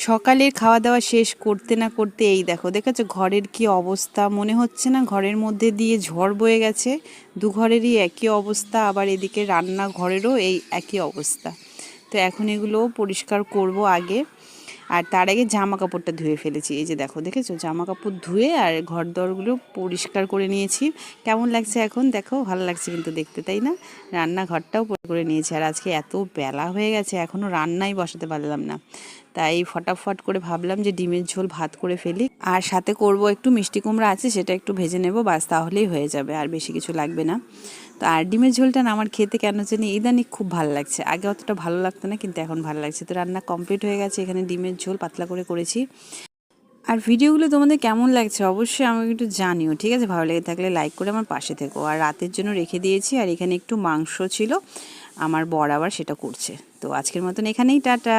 সকালের খাওয়া দাওয়া শেষ করতে না করতে এই দেখেছো ঘরের কি অবস্থা। মনে হচ্ছে না ঘরের মধ্যে দিয়ে ঝড় বয়ে গেছে। দু ঘরেরই একই অবস্থা, আবার এদিকে রান্নাঘরেরও এই একই অবস্থা। তো এখন এগুলো পরিষ্কার করব আগে, আর তার আগে জামা কাপড়টা ধুয়ে ফেলেছি। এই যে দেখেছো জামা কাপড় ধুয়ে আর ঘর দরগুলো পরিষ্কার করে নিয়েছি। কেমন লাগছে এখন দেখো, ভালো লাগছে কিন্তু দেখতে, তাই না? রান্নাঘরটাও পরিষ্কার করে নিয়েছি। আর আজকে এত বেলা হয়ে গেছে, এখনও রান্নাই বসাতে পারলাম না। তাই ফটাফট করে ভাবলাম যে ডিমের ঝোল ভাত করে ফেলি, আর সাথে করব একটু মিষ্টি কুমড়া আছে, সেটা একটু ভেজে নেব, বাস তাহলেই হয়ে যাবে, আর বেশি কিছু লাগবে না। তো আর ডিমের ঝোলটা না আমার খেতে কেন জানি ইদানিং খুব ভালো লাগছে। আগে অতটা ভালো লাগতো না, কিন্তু এখন ভালো লাগছে। তো রান্না কমপ্লিট হয়ে গেছে, এখানে ডিমের ঝোল পাতলা করে করেছি। আর ভিডিওগুলো তোমাদের কেমন লাগছে অবশ্যই আমাকে একটু জানিও, ঠিক আছে? ভালো লেগে থাকলে লাইক করে আমার পাশে থেকো। আর রাতের জন্য রেখে দিয়েছি, আর এখানে একটু মাংস ছিল, আমার বর আবার সেটা করছে। তো আজকের মতন এখানেই টাটা।